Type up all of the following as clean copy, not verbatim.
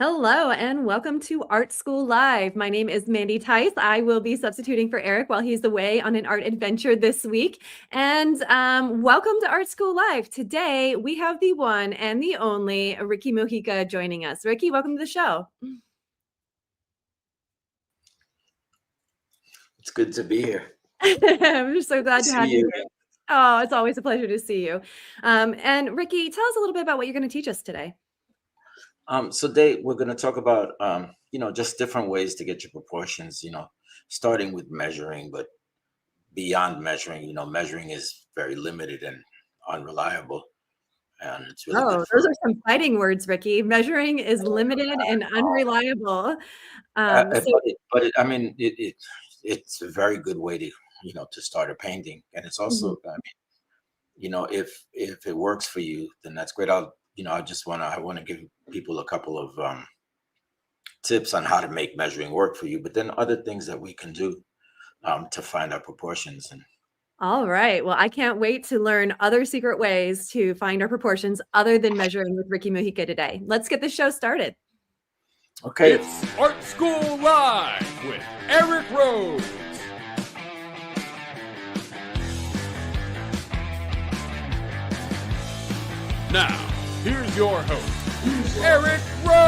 Hello and welcome to Art School Live. My name is Mandy Tice. I will be substituting for Eric while he's away on an art adventure this week. And welcome to Art School Live. Today we have the one and the only Ricky Mujica joining us. Ricky, welcome to the show. It's good to be here. I'm just so glad to have you here. Again. Oh, it's always a pleasure to see you. And Ricky, tell us a little bit about what you're going to teach us today. So today we're going to talk about, just different ways to get your proportions, starting with measuring, but beyond measuring, measuring is very limited and unreliable. And it's really good Those are some fighting words, Ricky. Measuring is limited and unreliable. It's a very good way to start a painting. And it's also, if it works for you, then that's great. I want to give people a couple of tips on how to make measuring work for you, but then other things that we can do to find our proportions. And all right. Well, I can't wait to learn other secret ways to find our proportions other than measuring with Ricky Mujica today. Let's get the show started. Okay. It's Art School Live with Eric Rhoads. Now, here's your host, Eric Rhoads.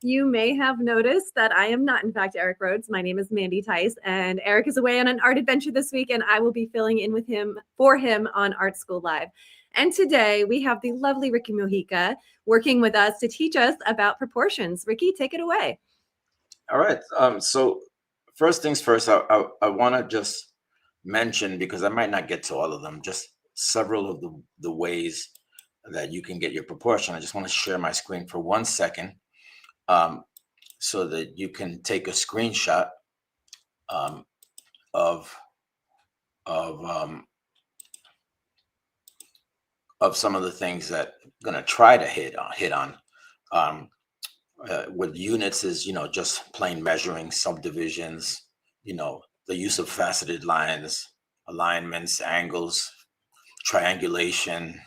You may have noticed that I am not, in fact, Eric Rhoads. My name is Mandy Tice, and Eric is away on an art adventure this week, and I will be filling in with him on Art School Live. And today we have the lovely Ricky Mujica working with us to teach us about proportions. Ricky, take it away. All right. So first things first, I want to just mention, because I might not get to all of them, just several of the ways that you can get your proportion. I just want to share my screen for 1 second so that you can take a screenshot of some of the things that I'm going to try to hit on. With units is, just plain measuring, subdivisions, the use of faceted lines, alignments, angles, triangulation,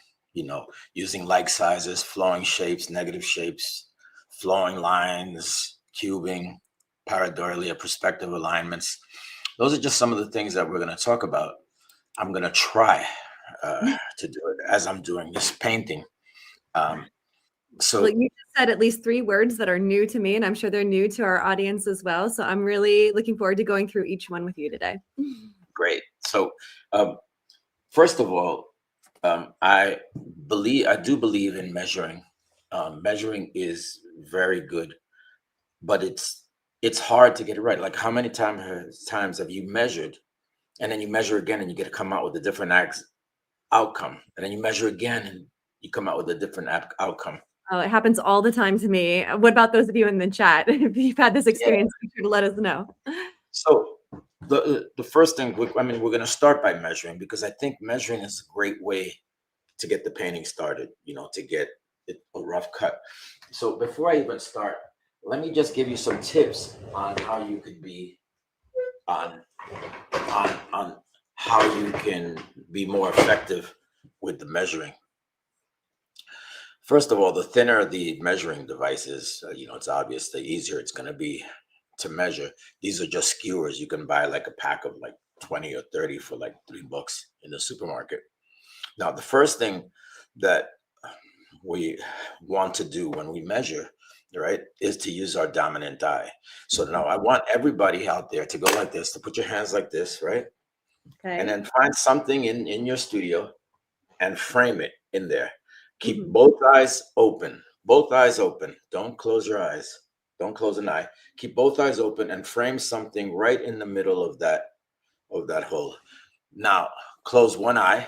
using like sizes, flowing shapes, negative shapes, flowing lines, cubing, pareidolia, perspective alignments. Those are just some of the things that we're going to talk about. I'm going to try to do it as I'm doing this painting. So you just said at least 3 words that are new to me, and I'm sure they're new to our audience as well. So I'm really looking forward to going through each one with you today. Great. So first of all, I do believe in measuring. Measuring is very good, but it's hard to get it right. Like, how many times have you measured, and then you measure again and you get to come out with a different outcome, and then you measure again and you come out with a different outcome? Oh, it happens all the time to me. What about those of you in the chat? If you've had this experience, be sure to let us know. So the first thing, we're going to start by measuring, because I think measuring is a great way to get the painting started, to get it a rough cut. So before I even start, let me just give you some tips on how you could be on how you can be more effective with the measuring. First of all, the thinner the measuring device is, it's obvious, the easier it's going to be to measure. These are just skewers. You can buy like a pack of like 20 or 30 for like $3 in the supermarket. Now, the first thing that we want to do when we measure, right, is to use our dominant eye. So now I want everybody out there to go like this, to put your hands like this, right? Okay. And then find something in your studio and frame it in there. Keep both eyes open. Both eyes open. Don't close your eyes. Don't close an eye. Keep both eyes open and frame something right in the middle of that hole. Now, close one eye,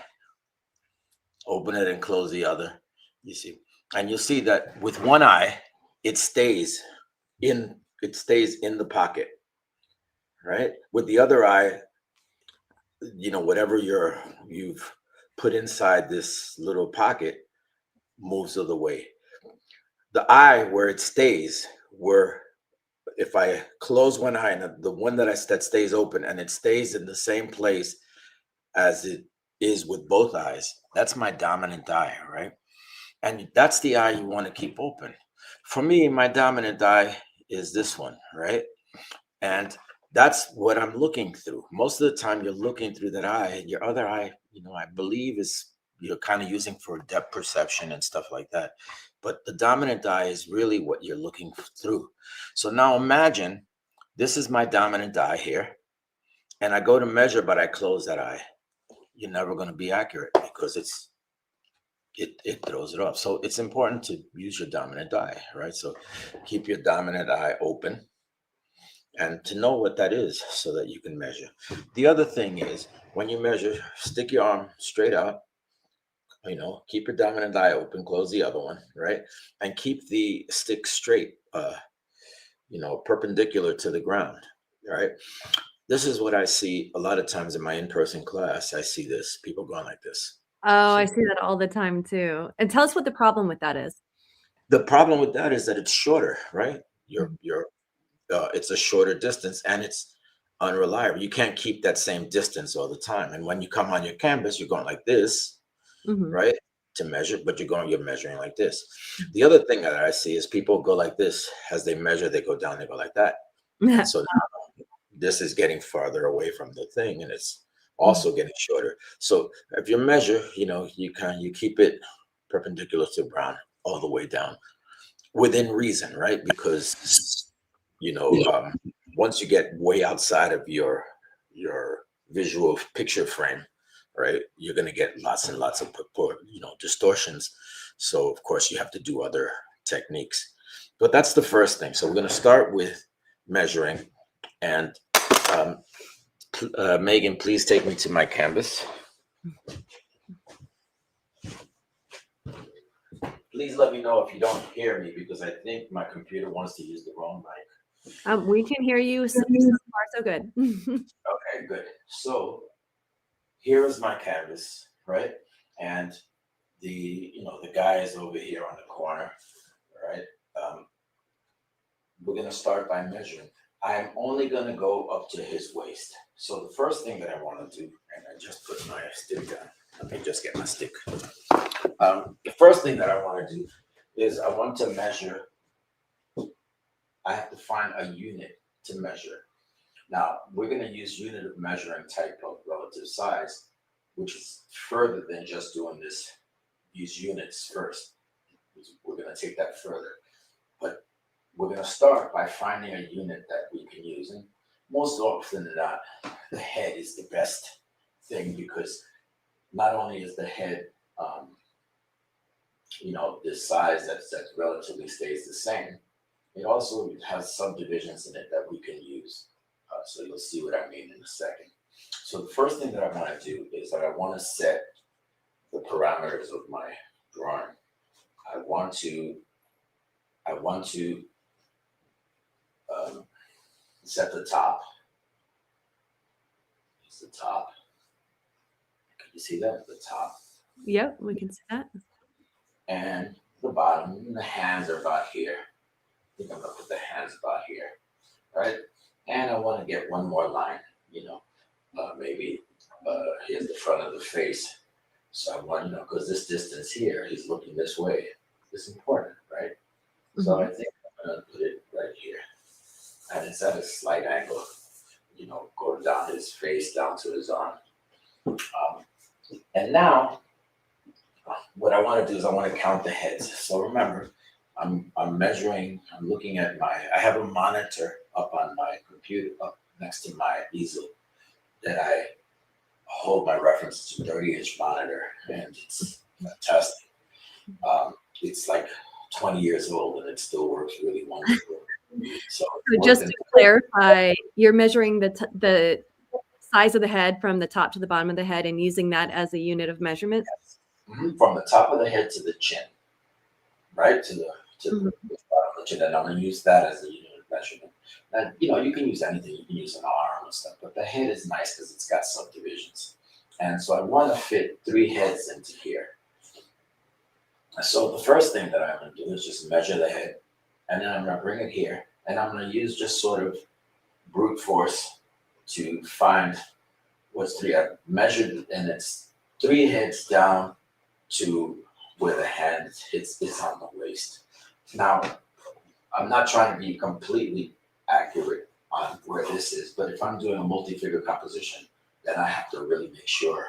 open it and close the other. You see, and you'll see that with one eye, it stays in the pocket, right? With the other eye, whatever you've put inside this little pocket moves of the way. The eye where it stays, where if I close one eye and the one that stays open and it stays in the same place as it is with both eyes, that's my dominant eye, right? And that's the eye you want to keep open. For me, my dominant eye is this one, right? And that's what I'm looking through. Most of the time you're looking through that eye, and your other eye, I believe is you're kind of using for depth perception and stuff like that. But the dominant eye is really what you're looking through. So now imagine this is my dominant eye here, and I go to measure, but I close that eye. You're never going to be accurate because it throws it off. So it's important to use your dominant eye, right? So keep your dominant eye open and to know what that is so that you can measure. The other thing is when you measure, stick your arm straight out, keep your dominant eye open, close the other one, right? And keep the stick straight, perpendicular to the ground, right? This is what I see a lot of times in my in-person class. I see this, people going like this. Oh, I see that all the time too. And tell us what the problem with that is. The problem with that is that it's shorter, right? It's a shorter distance and it's unreliable. You can't keep that same distance all the time. And when you come on your canvas, you're going like this, right? To measure, but you're measuring like this. The other thing that I see is people go like this. As they measure, they go down, they go like that. And so now this is getting farther away from the thing and it's also getting shorter. So if you measure, you keep it perpendicular to ground all the way down within reason, right? Because once you get way outside of your visual picture frame, right, you're going to get lots and lots of distortions. So of course you have to do other techniques, but that's the first thing. So we're going to start with measuring. And Megan, please take me to my canvas. Please let me know if you don't hear me because I think my computer wants to use the wrong mic. We can hear you so far, so good. Okay, good. So here is my canvas, right? And the guy is over here on the corner, right? We're gonna start by measuring. I'm only gonna go up to his waist. So the first thing that I want to do, and I just put my stick down. Let me just get my stick. The first thing that I want to do is I want to measure. I have to find a unit to measure. Now, we're going to use unit of measuring type of relative size, which is further than just doing this, use units first. We're going to take that further. But we're going to start by finding a unit that we can use. And most often than not, the head is the best thing because not only is the head, this size that relatively stays the same, it also has subdivisions in it that we can use. So you'll see what I mean in a second. So the first thing that I want to do is that I want to set the parameters of my drawing. I want to set the top. It's the top. Can you see that? The top. Yep, we can see that. And the bottom, and the hands are about here. I think I'm gonna put the hands about here, right? And I want to get one more line, maybe here's the front of the face. So I want, because this distance here, he's looking this way. It's important, right? So I think I'm gonna put it right here. And it's at a slight angle, going down his face, down to his arm. And now, what I want to do is I want to count the heads. So remember, I'm measuring, I'm looking at I have a monitor up on my computer, up next to my easel that I hold my reference to 30-inch monitor, and it's fantastic. It's like 20 years old and it still works really wonderful. So just to clarify, you're measuring the size of the head from the top to the bottom of the head and using that as a unit of measurement? Yes. From the top of the head to the chin, right? To the bottom of the chin. And I'm going to use that as a unit of measurement. And, you can use anything. You can use an arm and stuff, but the head is nice because it's got subdivisions. And so I want to fit 3 heads into here. So the first thing that I'm going to do is just measure the head. And then I'm going to bring it here. And I'm going to use just sort of brute force to find what's 3. I've measured, and it's 3 heads down to where the hand hits is on the waist. Now, I'm not trying to be completely accurate on where this is, but if I'm doing a multi-figure composition, then I have to really make sure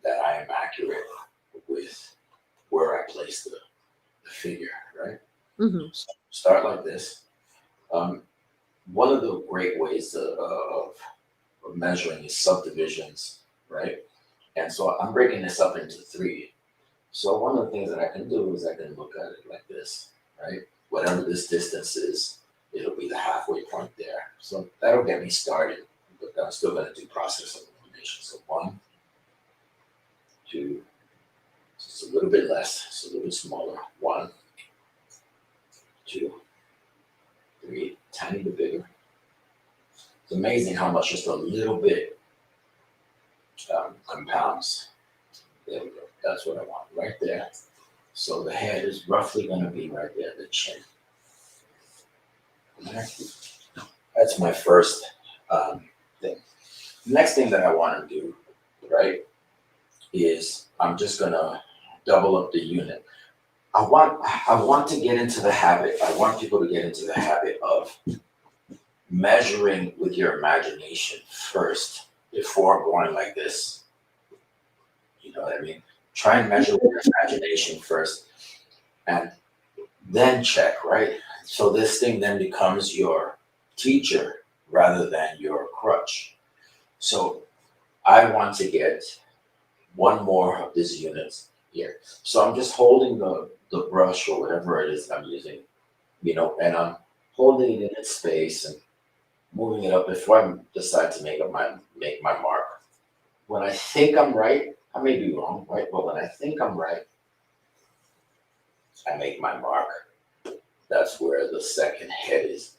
that I am accurate with where I place the figure, right? Mm-hmm. So start like this. One of the great ways of measuring is subdivisions, right? And so I'm breaking this up into 3. So one of the things that I can do is I can look at it like this, right? Whatever this distance is, it'll be the halfway point there. So that'll get me started, but I'm still going to do process of elimination. So 1, 2, just a little bit less, it's a little bit smaller. 1, 2, 3, tiny bit bigger. It's amazing how much just a little bit compounds. There we go. That's what I want right there. So the head is roughly going to be right there, the chin. That's my first thing. Next thing that I want to do, right, is I'm just going to double up the unit. I want to get into the habit. I want people to get into the habit of measuring with your imagination first before going like this. You know what I mean? Try and measure with your imagination first and then check, right? So this thing then becomes your teacher rather than your crutch. So I want to get one more of these units here. So I'm just holding the brush or whatever it is I'm using, you know, and I'm holding it in its space and moving it up before I decide to make my mark. When I think I'm right, I may be wrong, right? But when I think I'm right, I make my mark. That's where the second head is.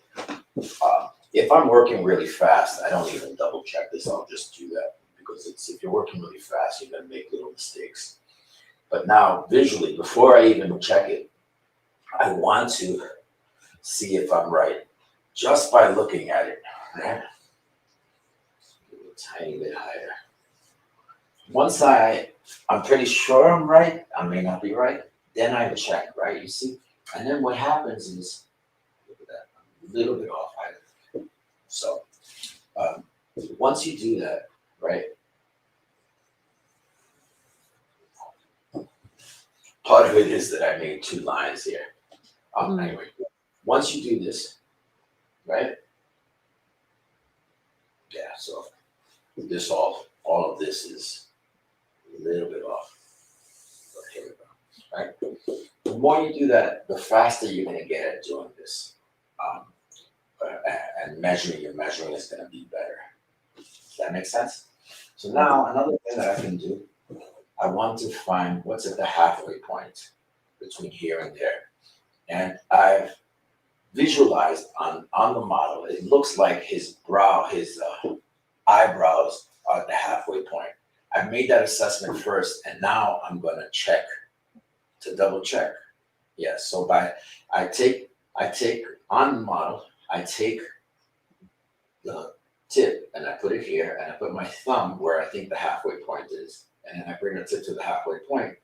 If I'm working really fast, I don't even double check this. I'll just do that because if you're working really fast, you're gonna make little mistakes. But now visually, before I even check it, I want to see if I'm right just by looking at it, right? A tiny bit higher. Once I'm pretty sure I'm right, I may not be right, then I check, right? You see? And then what happens is, look at that, I'm a little bit off. So once you do that, right? Part of it is that I made 2 lines here. Anyway, once you do this, right? Yeah, so this all of this is a little bit off. But here we go, right? The more you do that, the faster you're gonna get at doing this. And your measuring is gonna be better. Does that make sense? So now another thing that I can do, I want to find what's at the halfway point between here and there. And I've visualized on the model, it looks like his eyebrows are at the halfway point. I've made that assessment first, and now I'm going to check to double check. Yeah, so I take on the model, I take the tip and I put it here, and I put my thumb where I think the halfway point is, and then I bring the tip to the halfway point.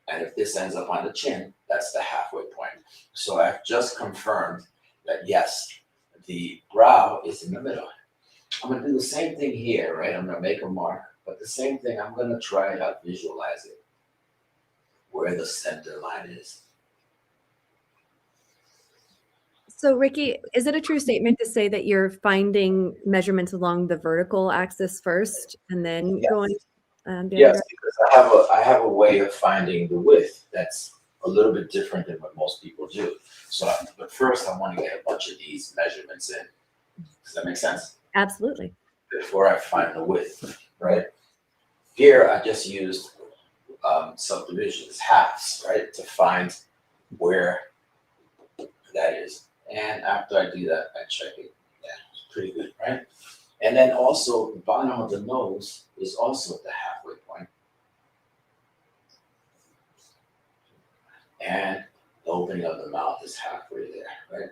And if this ends up on the chin, that's the halfway point. So I've just confirmed that yes, the brow is in the middle. I'm gonna do the same thing here, right? I'm gonna make a mark, but the same thing, I'm gonna try to visualize it, where the center line is. So Ricky, is it a true statement to say that you're finding measurements along the vertical axis first and then going the other Yes, because I have a way of finding the width that's a little bit different than what most people do. So, but first I want to get a bunch of these measurements in. Does that make sense? Absolutely. Before I find the width, right? Here I just used subdivisions, halves, right, to find where that is. And after I do that, I check it. Yeah, it's pretty good, right? And then also the bottom of the nose is also at the halfway point. And the opening of the mouth is halfway there, right?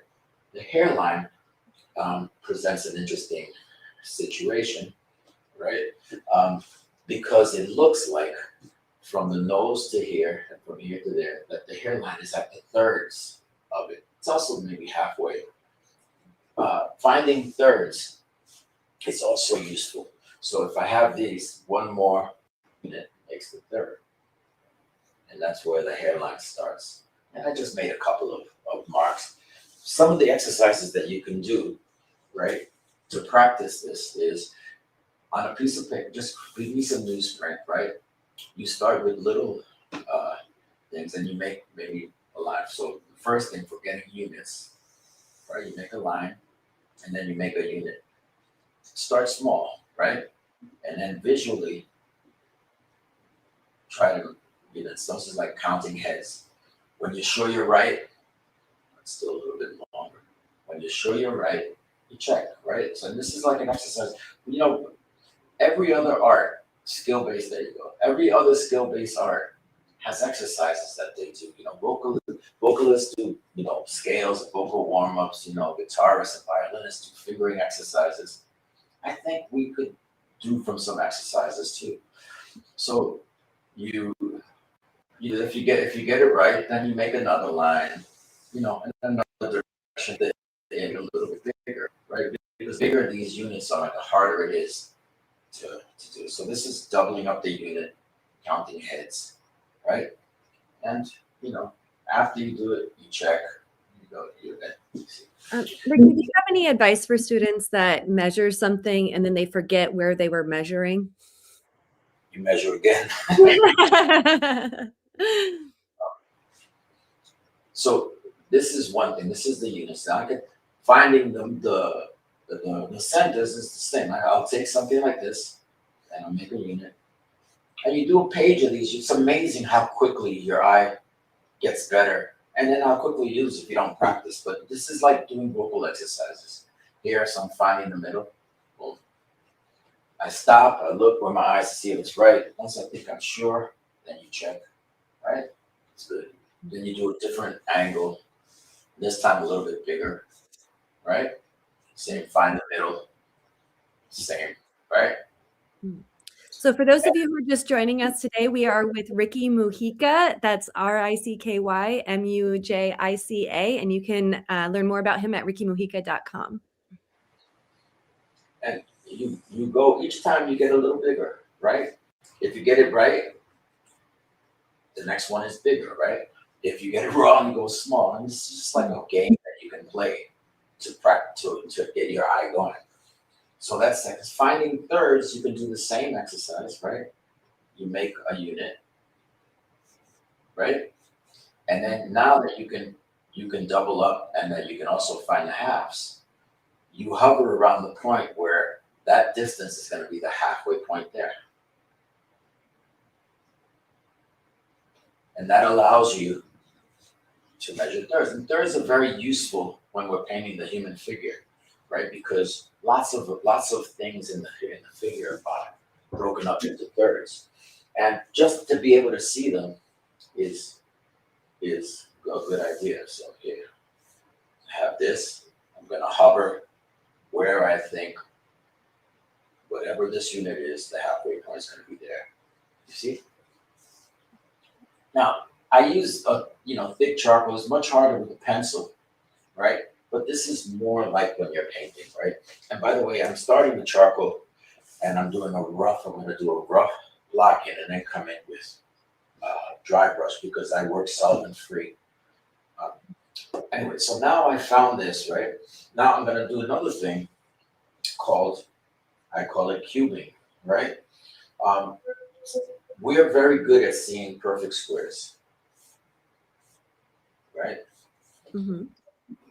The hairline presents an interesting situation, right? Because it looks like from the nose to here and from here to there, that the hairline is at the thirds of it. It's also maybe halfway. Finding thirds is also useful. So if I have these, one more unit makes the third. And that's where the hairline starts. And I just made a couple of marks. Some of the exercises that you can do, right, to practice this is on a piece of paper, just give me some newsprint, right? You start with little things and you make maybe a line. So the first thing for getting units, right, you make a line and then you make a unit. Start small, right? And then visually try to, this is like counting heads. When you're sure you're right, it's still a little bit longer. When you're sure you're right, you check, right? So this is like an exercise. You know, every other art, skill-based, there you go. Every other skill-based art has exercises that they do. You know, vocalists do, you know, scales, vocal warm-ups, you know, guitarists and violinists do fingering exercises. I think we could do from some exercises too. So if you get it right, then you make another line, you know, in another direction that they get a little bit bigger, right? Because the bigger these units are, the harder it is to do. So this is doubling up the unit, counting heads, right? And you know, after you do it, you check, you go to your end. Ricky, do you have any advice for students that measure something and then they forget where they were measuring? You measure again. So this is one thing. This is the units. Now I can finding the centers is the same. I'll take something like this and I'll make a unit. And you do a page of these. It's amazing how quickly your eye gets better, and then how quickly you lose if you don't practice. But this is like doing vocal exercises. Here, so I'm finding the middle. Boom. I stop. I look where my eyes to see if it's right. Once I think I'm sure, then you check. Right? It's good. Then you do a different angle. This time a little bit bigger. Right? Same. Find the middle. Same. Right? So for those of you who are just joining us today, we are with Ricky Mujica. That's RICKY MUJICA, and you can learn more about him at rickymujica.com. And you go, each time you get a little bigger, right? If you get it right, the next one is bigger, right? If you get it wrong, you go small. And it's just like a game that you can play to practice, to get your eye going. So that's seconds. Finding thirds, you can do the same exercise, right? You make a unit, right? And then now that you can double up and then you can also find the halves, you hover around the point where that distance is going to be the halfway point there. And that allows you to measure thirds. And thirds are very useful when we're painting the human figure, right? Because lots of things in the figure are broken up into thirds. And just to be able to see them is a good idea. So here, I have this. I'm going to hover where I think whatever this unit is, the halfway point is going to be there. You see? Now, I use thick charcoal. It's much harder with a pencil, right? But this is more like when you're painting, right? And by the way, I'm starting with charcoal and I'm doing a rough. I'm going to do a rough block in and then come in with dry brush because I work solvent free. Anyway, so now I found this, right? Now I'm going to do another thing I call it cubing, right? We're very good at seeing perfect squares, right? Mm-hmm.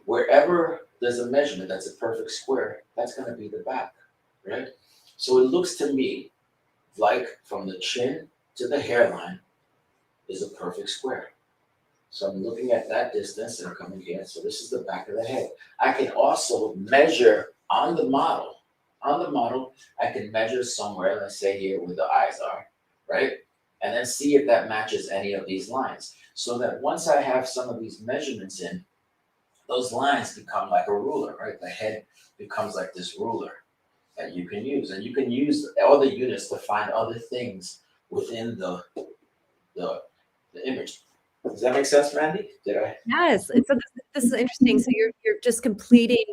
Wherever there's a measurement that's a perfect square, that's going to be the back, right? So it looks to me like from the chin to the hairline is a perfect square. So I'm looking at that distance and I'm coming here. So this is the back of the head. I can also measure on the model. On the model, I can measure somewhere, let's say here where the eyes are, right? And then see if that matches any of these lines. So that once I have some of these measurements in, those lines become like a ruler, right? The head becomes like this ruler that you can use. And you can use all the units to find other things within the image. Does that make sense, Mandy? Did I? Yes. And so this is interesting. So you're just completing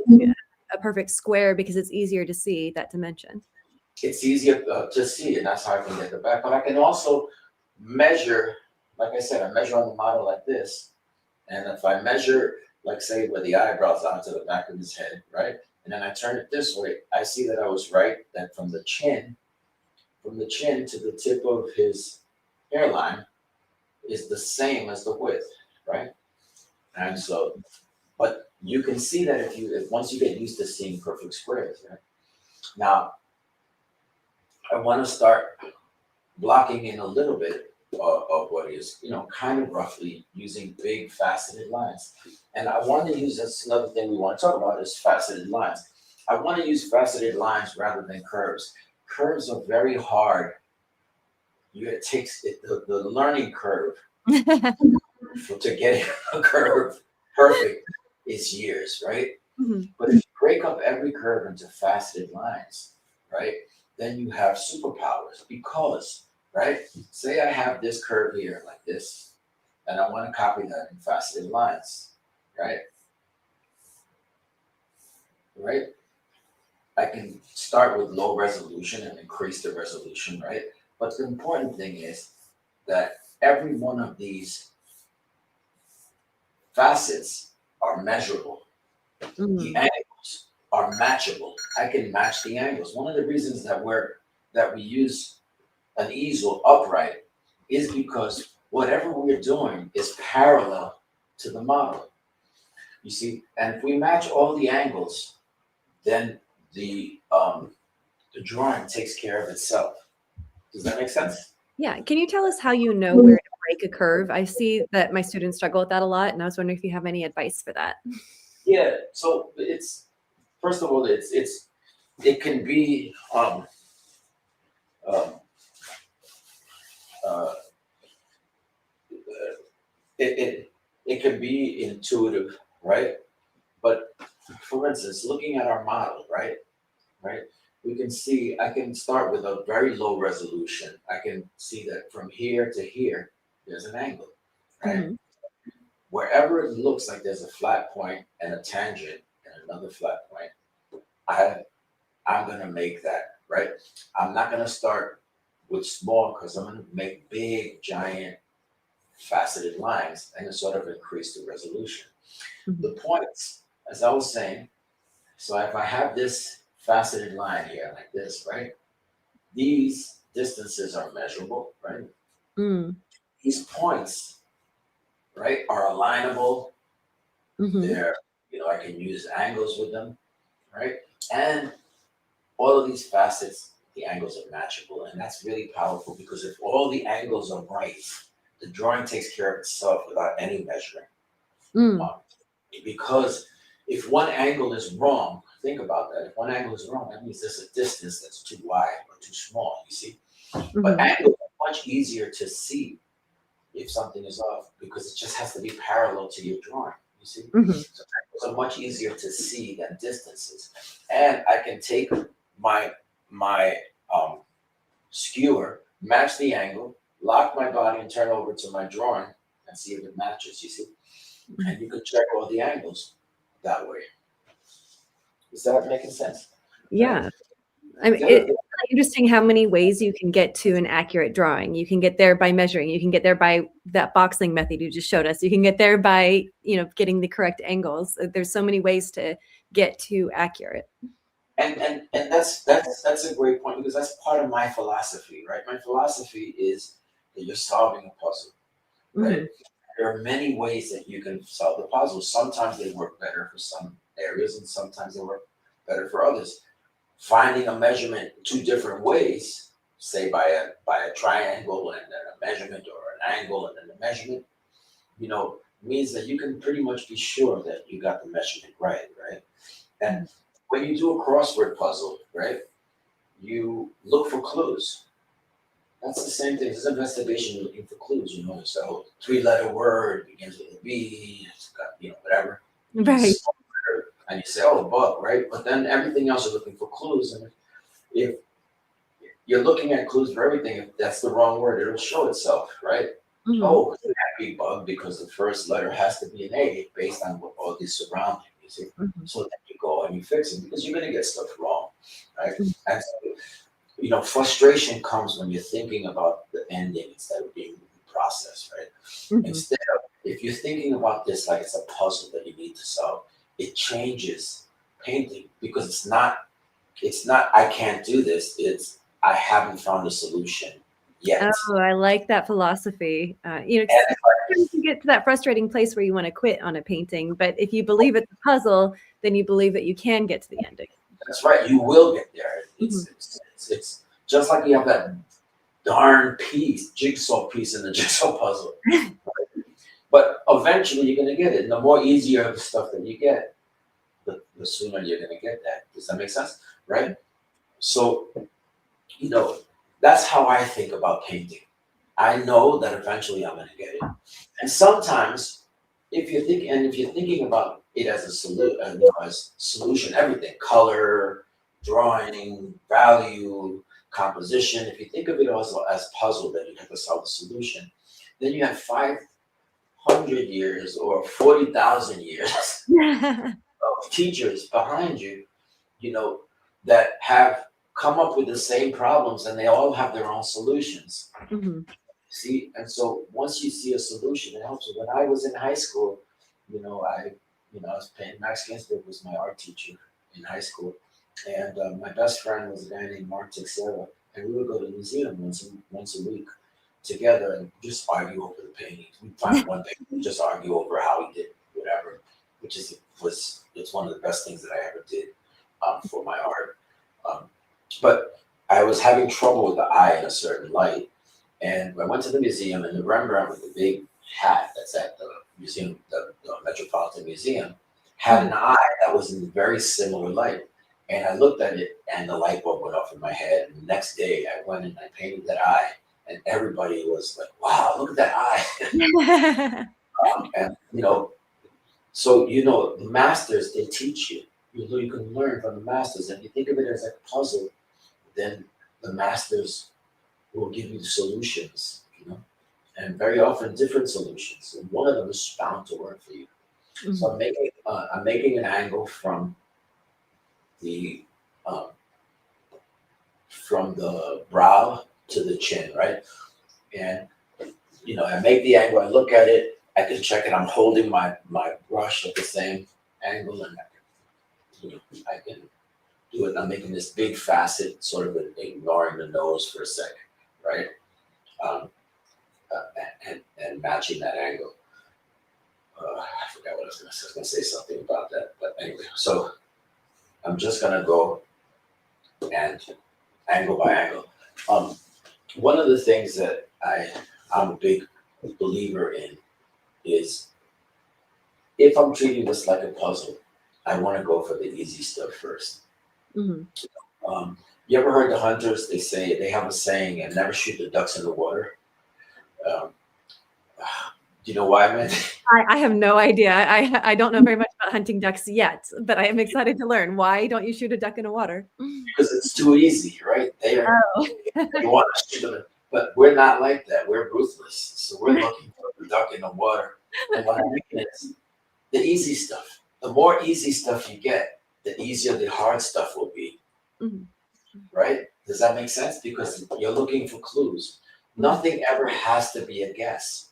a perfect square because it's easier to see that dimension. It's easier to see, and that's how I can get the back. But I can also measure, like I said, I measure on the model like this. And if I measure, like say where the eyebrows are to the back of his head, right? And then I turn it this way, I see that I was right, that from the chin to the tip of his hairline is the same as the width, right? And so, but you can see that if once you get used to seeing perfect squares, right? Now, I want to start blocking in a little bit of what is, kind of roughly using big faceted lines. And I want to use, that's another thing we want to talk about is faceted lines. I want to use faceted lines rather than curves. Curves are very hard. It takes the learning curve to get a curve perfect is years, right? Mm-hmm. But if you break up every curve into faceted lines, right, then you have superpowers because, right, say I have this curve here like this, and I want to copy that in faceted lines, right? Right? I can start with low resolution and increase the resolution, right? But the important thing is that every one of these facets are measurable. Mm-hmm. The angles are matchable. I can match the angles. One of the reasons that we use an easel upright is because whatever we're doing is parallel to the model. You see, and if we match all the angles, then the drawing takes care of itself. Does that make sense? Yeah. Can you tell us how you know where to break a curve? I see that my students struggle with that a lot, and I was wondering if you have any advice for that. Yeah. So it's first of all, it can be it can be intuitive, right? But for instance, looking at our model, right, we can see I can start with a very low resolution. I can see that from here to here, there's an angle, right? Mm-hmm. Wherever it looks like there's a flat point and a tangent and another flat point, I'm gonna make that, right? I'm not gonna start with small because I'm gonna make big, giant, faceted lines and sort of increase the resolution. Mm-hmm. The points, as I was saying, so if I have this faceted line here like this, right? These distances are measurable, right? Mm. These points, right, are alignable. Mm-hmm. They're, I can use angles with them, right? And all of these facets, the angles are matchable. And that's really powerful because if all the angles are right, the drawing takes care of itself without any measuring. Mm. Because if one angle is wrong, think about that. If one angle is wrong, that means there's a distance that's too wide or too small, you see? Mm-hmm. But angles are much easier to see if something is off because it just has to be parallel to your drawing, you see? Mm-hmm. So angles are much easier to see than distances. And I can take my skewer, match the angle, lock my body and turn over to my drawing and see if it matches, you see? And you can check all the angles that way. Is that making sense? Yeah. I mean, it's really interesting how many ways you can get to an accurate drawing. You can get there by measuring. You can get there by that boxing method you just showed us. You can get there by, getting the correct angles. There's so many ways to get to accurate. And that's a great point because that's part of my philosophy, right? My philosophy is that you're solving a puzzle, right? Mm-hmm. There are many ways that you can solve the puzzle. Sometimes they work better for some areas and sometimes they work better for others. Finding a measurement two different ways, say by a triangle and then a measurement or an angle and then a measurement, means that you can pretty much be sure that you got the measurement right? And when you do a crossword puzzle, right, you look for clues. That's the same thing. It's investigation. You're looking for clues. It's a 3-letter word begins with a B. It's got whatever. Right. And you say, oh, bug, right? But then everything else you're looking for clues. And if you're looking at clues for everything, if that's the wrong word, it'll show itself, right? Mhm. Oh, it's an happy bug because the first letter has to be an A based on what all these surrounding, you see. Mhm. So then you go and you fix it because you're going to get stuff wrong, right? Mhm. And so, frustration comes when you're thinking about the ending instead of being the process, right? Mhm. Instead of, if you're thinking about this like it's a puzzle that you need to solve, it changes painting because it's not I can't do this. It's I haven't found a solution yet. Oh, I like that philosophy. And Sometimes you get to that frustrating place where you want to quit on a painting, but if you believe it's a puzzle, then you believe that you can get to the ending. that's right, you will get there. Mhm. It's just like you have that darn jigsaw piece in the jigsaw puzzle. But eventually you're gonna get it. And the more easier the stuff that you get, the sooner you're gonna get that. Does that make sense? Right? So, you know, that's how I think about painting. I know that eventually I'm gonna get it. And sometimes if you're thinking about it as a as solution, everything, color, drawing, value, composition, if you think of it also as puzzle that you have to solve a solution, then you have 500 years or 40,000 years of teachers behind you, you know, that have come up with the same problems and they all have their own solutions. Mhm. See, and so once you see a solution, it helps you. When I was in high school, I was paying. Max Ginsburg was my art teacher in high school, and my best friend was a guy named Mark Teixeira, and we would go to the museum once a week together and just argue over the paintings. We'd find one thing, and just argue over how he did whatever, which it's one of the best things that I ever did for my art. Um, but I was having trouble with the eye in a certain light. And I went to the museum, and the Rembrandt with the big hat that's at the museum, the Metropolitan Museum, had an eye that was in very similar light. And I looked at it, and the light bulb went off in my head. And the next day, I went and I painted that eye, and everybody was like, "Wow, look at that eye!" And so the masters they teach you. You can learn from the masters, and you think of it as like a puzzle. Then the masters will give you the solutions, and very often different solutions. And one of them is bound to work for you. So Mhm. I'm making an angle the um, from the brow to the chin, right? And I make the angle. I look at it. I can check it. I'm holding my brush at the same angle, and I can do it. I'm making this big facet, sort of ignoring the nose for a second, right? Um, and matching that angle. I forgot what I was going to say. I was going to say something about that, but anyway. So I'm just going to go and angle by angle. Um, One of the things that I'm a big believer in is if I'm treating this like a puzzle, I want to go for the easy stuff first. Mhm. You ever heard the hunters? They have a saying, and never shoot the ducks in the water. Um, do you know why, man? I have no idea. I don't know very much about hunting ducks yet, but I am excited to learn. Why don't you shoot a duck in the water? Because it's too easy, right? Oh. You want to shoot them, but we're not like that. We're ruthless, so we're looking for the duck in the water. And what I mean is the easy stuff. The more easy stuff you get, the easier the hard stuff will be, Mhm. right? Does that make sense? Because you're looking for clues. Nothing ever has to be a guess,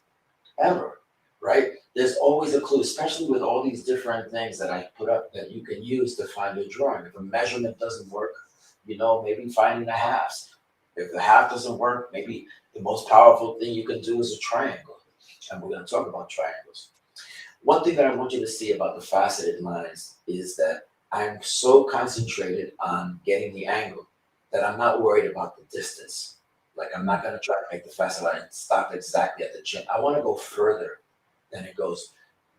ever, right? There's always a clue, especially with all these different things that I put up that you can use to find your drawing. If a measurement doesn't work, maybe finding the halves. If the half doesn't work, maybe the most powerful thing you can do is a triangle. And we're going to talk about triangles. One thing that I want you to see about the faceted lines is that I'm so concentrated on getting the angle that I'm not worried about the distance. Like I'm not going to try to make the facet line stop exactly at the chin. I want to go further than it goes.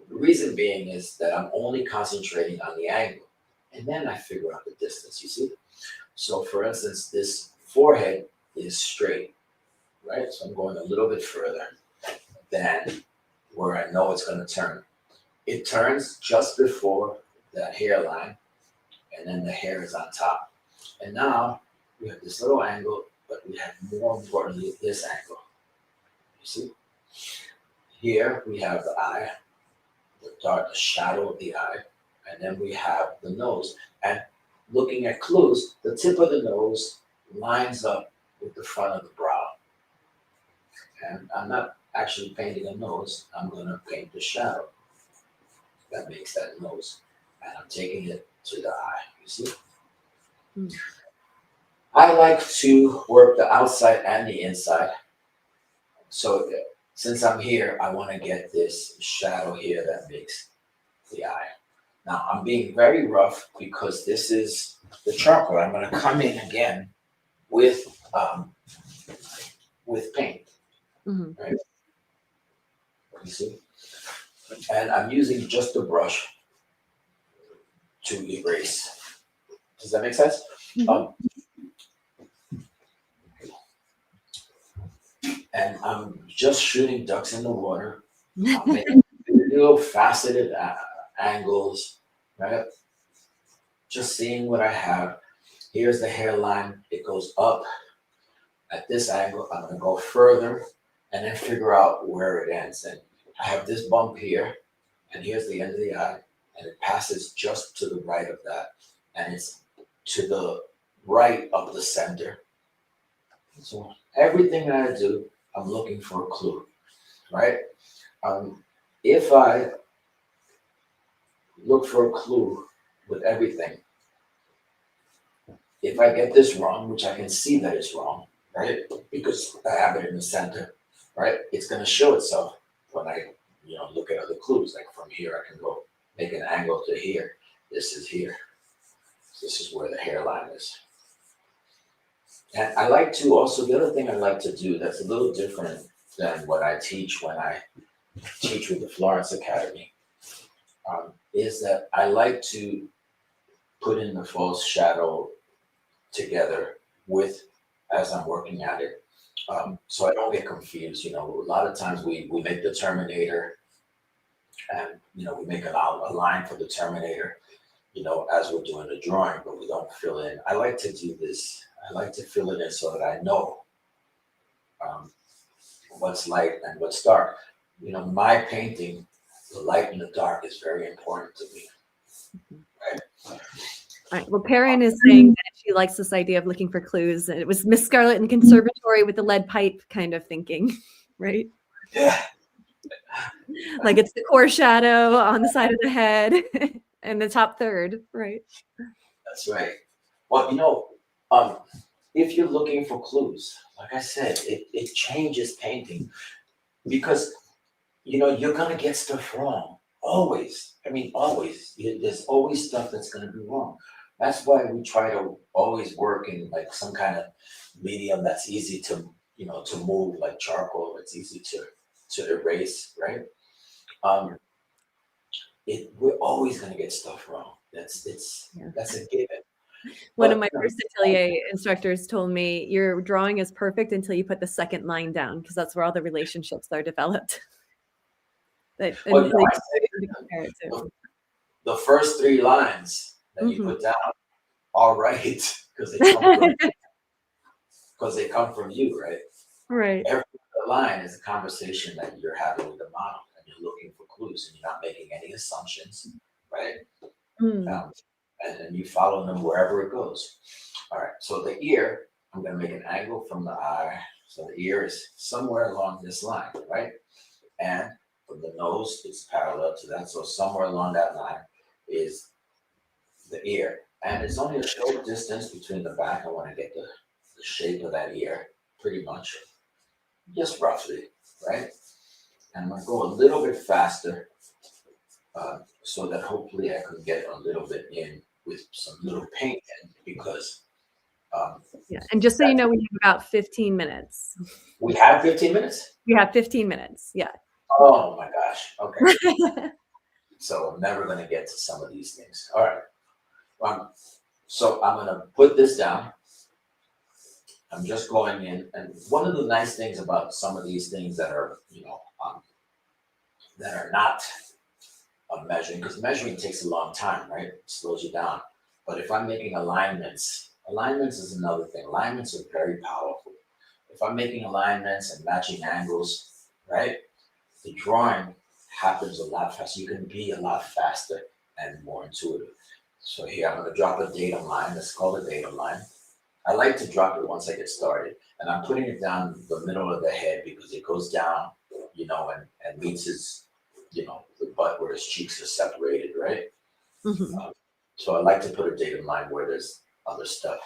The reason being is that I'm only concentrating on the angle, and then I figure out the distance. You see? So, for instance, this forehead is straight, right? So I'm going a little bit further than where I know it's going to turn. It turns just before the hairline, and then the hair is on top. And now we have this little angle, but we have more importantly this angle. You see? Here we have the eye, the shadow of the eye, and then we have the nose. And looking at clues, the tip of the nose lines up with the front of the brow. And I'm not actually painting a nose, I'm going to paint the shadow that makes that nose. And I'm taking it to the eye, you see? Mm. I like to work the outside and the inside. So since I'm here, I want to get this shadow here that makes the eye. Now I'm being very rough because this is the charcoal. I'm going to come in again with paint, right? You see? And I'm using just the brush to erase. Does that make sense? And I'm just shooting ducks in the water. I'm making little faceted angles, right? Just seeing what I have. Here's the hairline. It goes up at this angle. I'm going to go further and then figure out where it ends. And I have this bump here, and here's the end of the eye, and it passes just to the right of that, and it's to the right of the center. So everything that I do, I'm looking for a clue, right? If I look for a clue with everything, if I get this wrong, which I can see that it's wrong, right? Because I have it in the center, right? It's going to show itself when I, look at other clues. Like from here, I can go make an angle to here. This is here. This is where the hairline is. And I like to also, the other thing I like to do that's a little different than what I teach when I teach with the Florence Academy, is that I like to put in the false shadow together as I'm working at it. So I don't get confused. A lot of times we make the Terminator and, we make a line for the Terminator, as we're doing the drawing, but we don't fill in. I like to do this. I like to fill it in so that I know what's light and what's dark. My painting, the light and the dark is very important to me. Right? All right. Well, Perrin is saying that she likes this idea of looking for clues. And it was Miss Scarlett in the conservatory with the lead pipe kind of thinking, right? Yeah. Like it's the core shadow on the side of the head and the top third, right? That's right. Well, if you're looking for clues, like I said, it changes painting because, you're going to get stuff wrong. Always. I mean, always. There's always stuff that's going to be wrong. That's why we try to always work in like some kind of medium that's easy to, to move, like charcoal. It's easy to erase, right? We're always going to get stuff wrong. That's a given. One of my first atelier instructors told me, your drawing is perfect until you put the second line down, because that's where all the relationships are developed. The first 3 lines that you put down are right because they come from you, right? Right. Every line is a conversation that you're having with the model, and you're looking for clues, and you're not making any assumptions, right? And you follow them wherever it goes. All right, so the ear, I'm going to make an angle from the eye. So the ear is somewhere along this line, right? And from the nose, it's parallel to that. So somewhere along that line is the ear. And it's only a short distance between the back. I want to get the shape of that ear, pretty much, just roughly, right? And I'm going to go a little bit faster so that hopefully I can get a little bit in with some little paint in, because and just so you know, we have about 15 minutes. We have 15 minutes? We have 15 minutes, yeah. Oh my gosh, okay. So I'm never going to get to some of these things. All right. So I'm going to put this down. I'm just going in, and one of the nice things about some of these things that are, that are not measuring, because measuring takes a long time, right? It slows you down. But if I'm making alignments is another thing. Alignments are very powerful. If I'm making alignments and matching angles, right? the drawing happens a lot faster. You can be a lot faster and more intuitive. So here I'm going to drop a datum line. Let's call it a datum line. I like to drop it once I get started, and I'm putting it down the middle of the head because it goes down, and meets his, the butt where his cheeks are separated, right? Mhm. So I like to put a datum line where there's other stuff.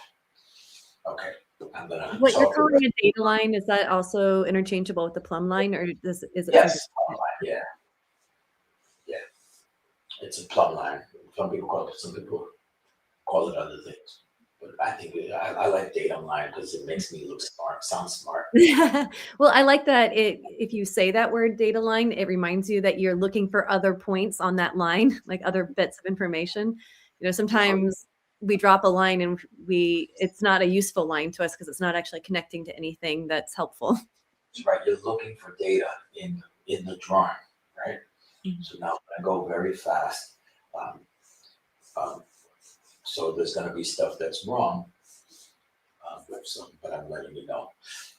Okay, I'm gonna What you're talk about. calling a data line, is that also interchangeable with the plumb line, or is it something? Yes, plumb line, yeah, it's a plumb line. Some people call it other things, but I think I like datum line because it makes me look smart, sound smart. Well, I like that if you say that word data line, it reminds you that you're looking for other points on that line, like other bits of information. Sometimes we drop a line and it's not a useful line to us because it's not actually connecting to anything that's helpful. That's right. You're looking for data in the drawing, right? Mhm. So now I'm gonna go very fast. Um, um, so there's gonna be stuff that's wrong. But I'm letting you know.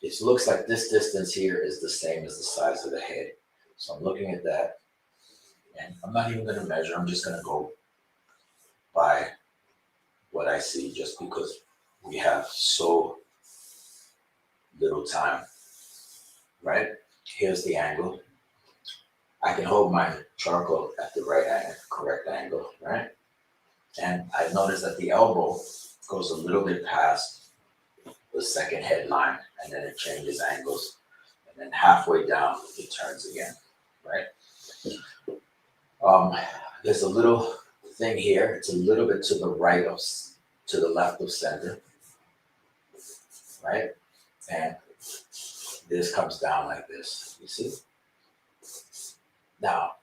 It looks like this distance here is the same as the size of the head. So I'm looking at that, and I'm not even going to measure. I'm just going to go by what I see, just because we have so little time, right? Here's the angle. I can hold my charcoal at the correct angle, right? And I notice that the elbow goes a little bit past the second headline, and then it changes angles, and then halfway down it turns again, right? There's a little thing here. It's a little bit to the to the left of center, right? And this comes down like this. You see? Now,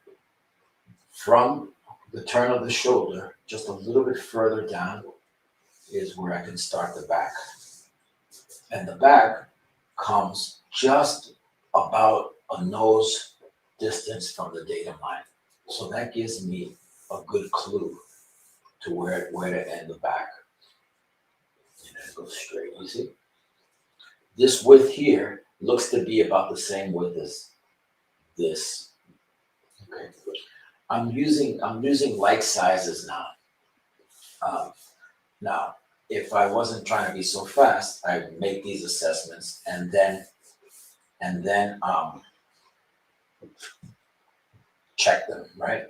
from the turn of the shoulder, just a little bit further down is where I can start the back. And the back comes just about a nose distance from the datum line. So that gives me a good clue to where to end the back. And then it goes straight, you see? This width here looks to be about the same width as this. Okay. I'm using like sizes now. Now, if I wasn't trying to be so fast, I'd make these assessments and then check them, right?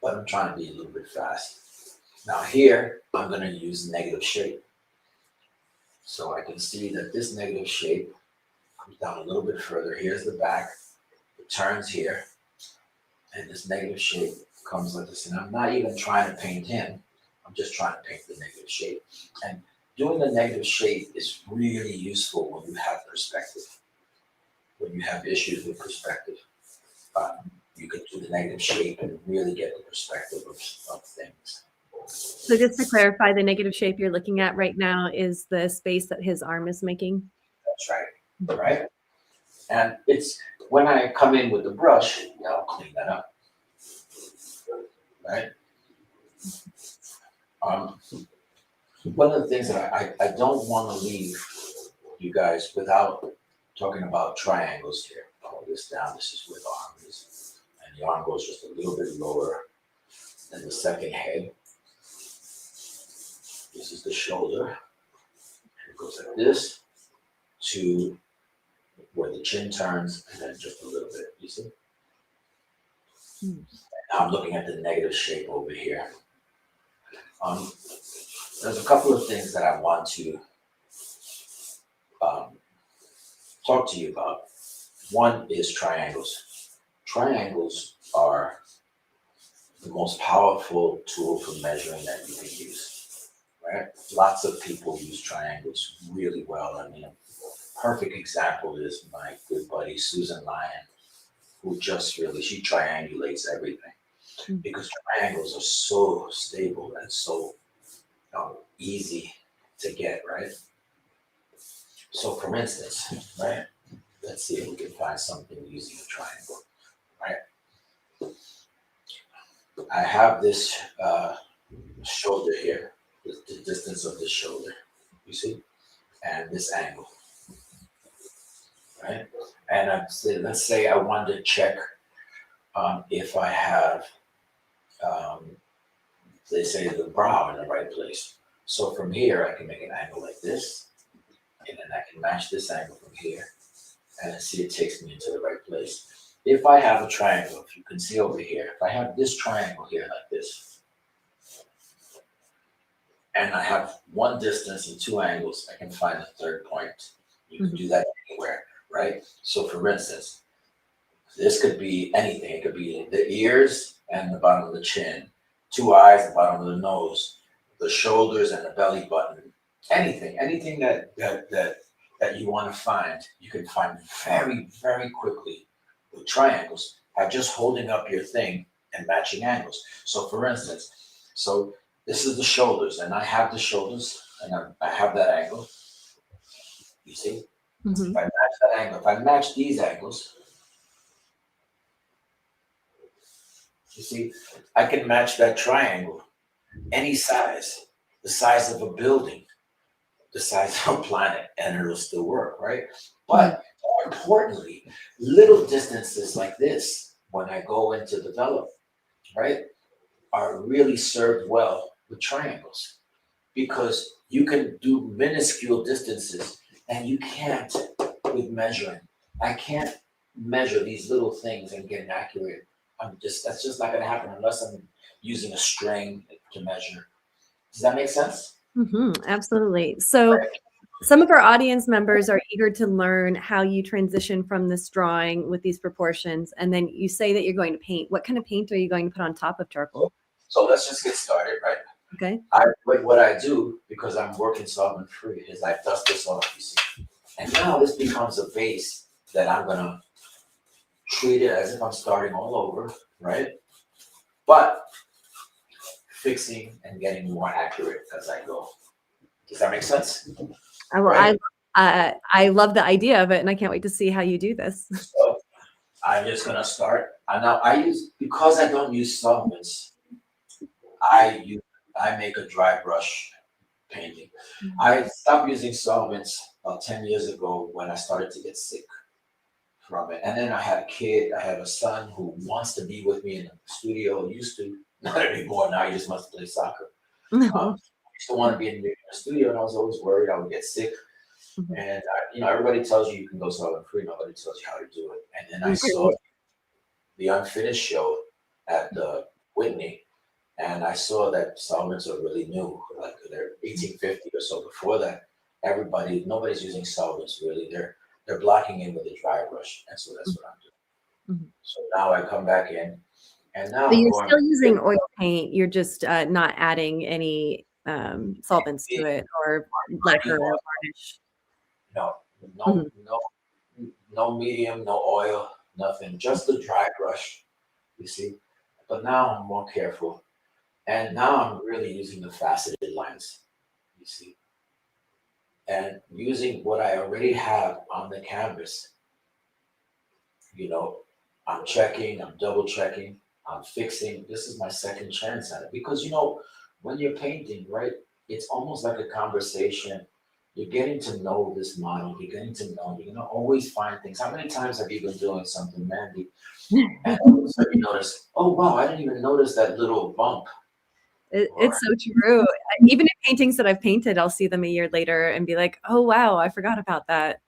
But I'm trying to be a little bit fast. Now here, I'm going to use negative shape. So I can see that this negative shape comes down a little bit further. Here's the back. It turns here. And this negative shape comes like this. And I'm not even trying to paint him. I'm just trying to paint the negative shape. And doing the negative shape is really useful when you have perspective. When you have issues with perspective, you can do the negative shape and really get the perspective of things. So just to clarify, the negative shape you're looking at right now is the space that his arm is making. That's right, right? And it's when I come in with the brush, I'll clean that up, right? One of the things that I don't want to leave you guys without talking about triangles here. Pull this down. This is where the arm is, and the arm goes just a little bit lower than the second head. This is the shoulder. And it goes like this to where the chin turns, and then just a little bit. You see? I'm looking at the negative shape over here. There's a couple of things that I want to talk to you about. One is triangles. Triangles are the most powerful tool for measuring that you can use, right? Lots of people use triangles really well. I mean, a perfect example is my good buddy Susan Lyon, who she triangulates everything because triangles are so stable and so easy to get, right? So for instance, right, let's see if we can find something using a triangle, right? I have this shoulder here, the distance of this shoulder, you see, and this angle, right? And let's say I wanted to check if I have, they say, the brow in the right place. So from here, I can make an angle like this, and then I can match this angle from here, and see it takes me into the right place. If I have a triangle, if you can see over here, if I have this triangle here like this, and I have one distance and two angles, I can find a third point. You can do that anywhere, right? So for instance, this could be anything. It could be the ears and the bottom of the chin, two eyes, the bottom of the nose, the shoulders and the belly button. Anything that you want to find, you can find very, very quickly with triangles by just holding up your thing and matching angles. So for instance, so this is the shoulders, and I have the shoulders, and I have that angle. You see? If I match that angle, if I match these angles, you see, I can match that triangle any size, the size of a building, the size of a planet, and it'll still work, right? But more importantly, little distances like this, when I go into develop, right, are really served well with triangles, because you can do minuscule distances, and you can't with measuring. I can't measure these little things and get an accurate. That's just not going to happen unless I'm using a string to measure. Does that make sense? Absolutely. So some of our audience members are eager to learn how you transition from this drawing with these proportions, and then you say that you're going to paint. What kind of paint are you going to put on top of charcoal? So let's just get started, right? Okay. What I do, because I'm working solvent free, is I dust this off, you see. And now this becomes a base that I'm going to treat it as if I'm starting all over, right? But fixing and getting more accurate as I go. Does that make sense? Right? I love the idea of it, and I can't wait to see how you do this. So I'm just gonna start. And now because I don't use solvents, I make a dry brush painting. I stopped using solvents about 10 years ago when I started to get sick from it. And then I had a kid. I have a son who wants to be with me in the studio. Used to, not anymore. Now he just wants to play soccer. I used to want to be in the studio, and I was always worried I would get sick. And everybody tells you can go solvent free. Nobody tells you how to do it. And then I saw the Unfinished show at Whitney, and I saw that solvents are really new, like they're 1850 or so. Before that, nobody's using solvents really. They're blocking in with a dry brush, and so that's what I'm doing. So now I come back in, and now so you're still using oil paint. You're just not adding any solvents to it, or lacquer or varnish. No medium, no oil, nothing. Just the dry brush, you see. But now I'm more careful, and now I'm really using the faceted lines, you see, and using what I already have on the canvas. I'm checking, I'm double checking, I'm fixing. This is my second chance at it, because when you're painting, right, it's almost like a conversation. You're getting to know this model. You're getting to know. You're gonna always find things. How many times have you been doing something, Mandy, and all of a sudden you notice, oh wow, I didn't even notice that little bump. It's so true. Even in paintings that I've painted, I'll see them a year later and be like, oh wow, I forgot about that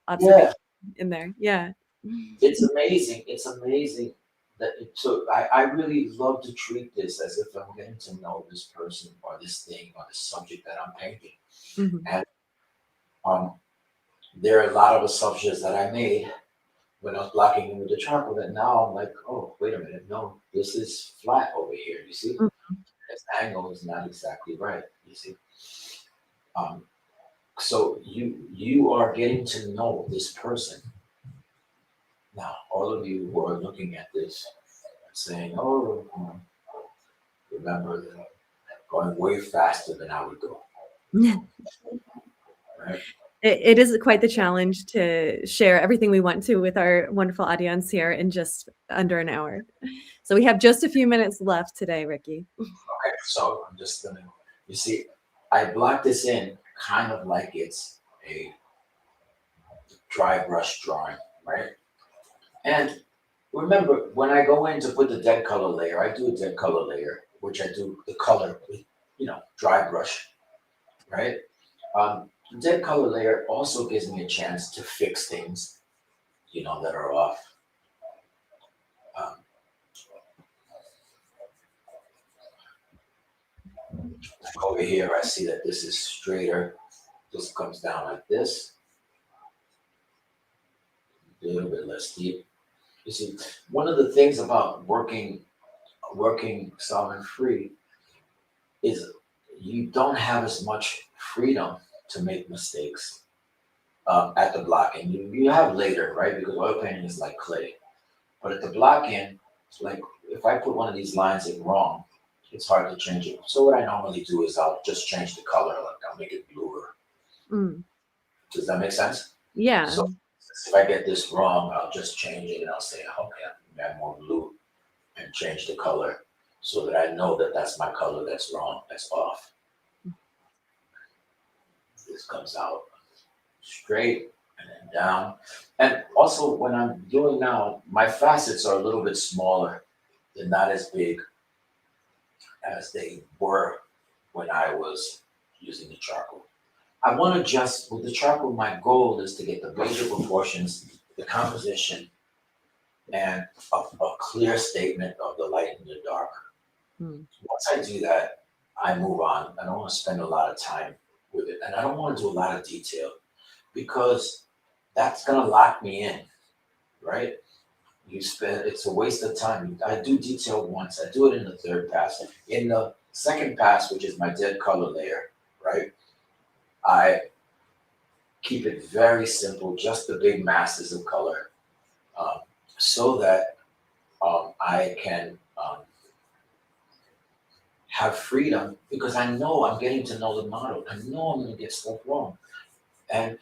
observation in there. Yeah. It's amazing. It's amazing so I really love to treat this as if I'm getting to know this person or this thing or this subject that I'm painting. And there are a lot of assumptions that I made when I was blocking in with the charcoal that now I'm like, oh, wait a minute. No, this is flat over here. You see? This angle is not exactly right. You see? So you are getting to know this person. Now, all of you who are looking at this and saying, oh, remember that going way faster than I would go. Right? It is quite the challenge to share everything we want to with our wonderful audience here in just under an hour. So we have just a few minutes left today, Ricky. Okay, so I'm just gonna, you see, I block this in kind of like it's a dry brush drawing, right? And remember, when I go in to put the dead color layer, I do a dead color layer, which I do the color with, dry brush, right? The dead color layer also gives me a chance to fix things, that are off. Um, like over here, I see that this is straighter. This comes down like this, a little bit less deep. You see, one of the things about working solvent free is you don't have as much freedom to make mistakes at the block end. You have later, right? Because oil painting is like clay. But at the block end, like if I put one of these lines in wrong, it's hard to change it. So what I normally do is I'll just change the color, like I'll make it bluer. Does that make sense? Yeah. So if I get this wrong, I'll just change it and I'll say, okay, add more blue and change the color so that I know that that's my color that's wrong, that's off. This comes out straight and then down. And also when I'm doing now, my facets are a little bit smaller. They're not as big as they were when I was using the charcoal. I want to just, with the charcoal, my goal is to get the major proportions, the composition, and a clear statement of the light and the dark. Once I do that, I move on. I don't want to spend a lot of time with it. And I don't want to do a lot of detail because that's going to lock me in, right? It's a waste of time. I do detail once. I do it in the third pass. In the second pass, which is my dead color layer, right? I keep it very simple, just the big masses of color, so that I can have freedom because I know I'm getting to know the model. I know I'm going to get stuff wrong. And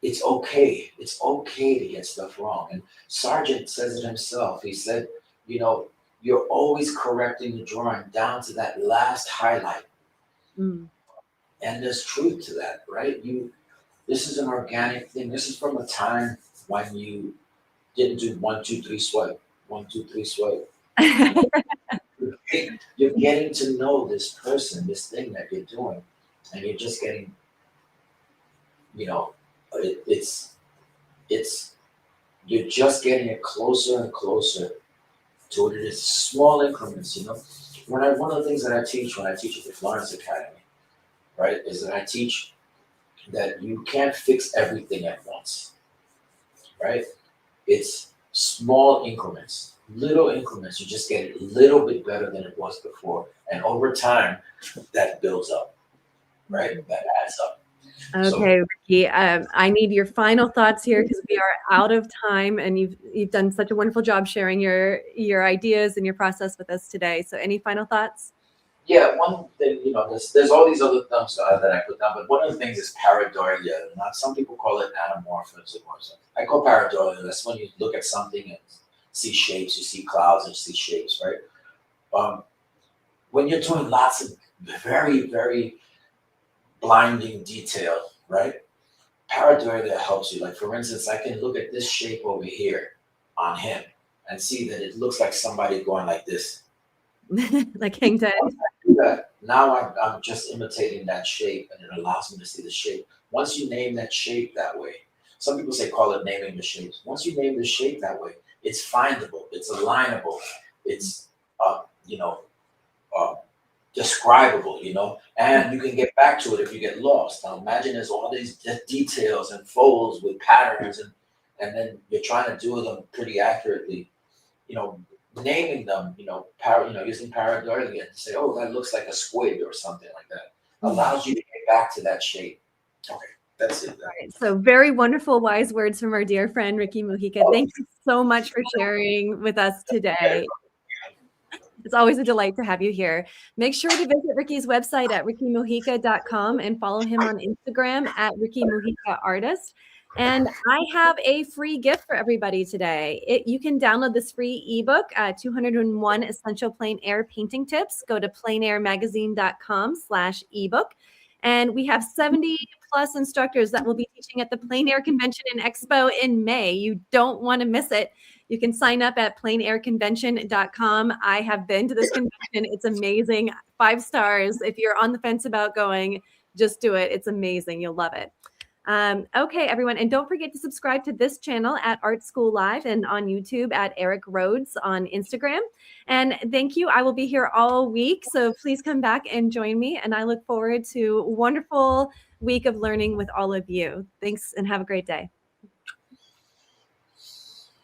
it's okay. It's okay to get stuff wrong. And Sargent says it himself. He said, you're always correcting the drawing down to that last highlight. And there's truth to that, right? This is an organic thing. This is from a time when you didn't do 1, 2, 3 swipe, 1, 2, 3 swipe. You're getting to know this person, this thing that you're doing, and you're just getting, you're just getting it closer and closer to what it is. Small increments, one of the things that I teach when I teach at the Florence Academy, right, is that I teach that you can't fix everything at once, right? It's small increments, little increments. You just get it a little bit better than it was before. And over time, that builds up, right? That adds up. Okay, Ricky, I need your final thoughts here because we are out of time, and you've done such a wonderful job sharing your ideas and your process with us today. So any final thoughts? Yeah, one thing, there's all these other things that I put down, but one of the things is pareidolia. Now, some people call it anamorphism or something. I call pareidolia. That's when you look at something and see shapes, you see clouds and see shapes, right? When you're doing lots of very, very blinding detail, right? Pareidolia helps you. Like, for instance, I can look at this shape over here on him and see that it looks like somebody going like this. Like hang ten. Now I'm just imitating that shape, and it allows me to see the shape. Once you name that shape that way, some people call it naming the shapes. Once you name the shape that way, it's findable, it's alignable, it's describable, and you can get back to it if you get lost. Now imagine there's all these details and folds with patterns, and then you're trying to do them pretty accurately, naming them, using pareidolia to say, oh, that looks like a squid or something like that, allows you to get back to that shape. Okay, that's it. Right. So very wonderful, wise words from our dear friend, Ricky Mujica. Thank you so much for sharing with us today. It's always a delight to have you here. Make sure to visit Ricky's website at rickymujica.com and follow him on Instagram at Ricky Mujica Artist. And I have a free gift for everybody today. You can download this free ebook, 201 Essential Plein Air Painting Tips. Go to pleinairmagazine.com/ebook. And we have 70 plus instructors that will be teaching at the Plein Air Convention and Expo in May. You don't want to miss it. You can sign up at pleinairconvention.com. I have been to this convention. It's amazing. 5 stars. If you're on the fence about going, just do it. It's amazing. You'll love it. Okay, everyone. And don't forget to subscribe to this channel at Art School Live and on YouTube at Eric Rhoads on Instagram. And thank you. I will be here all week. So please come back and join me. And I look forward to a wonderful week of learning with all of you. Thanks and have a great day.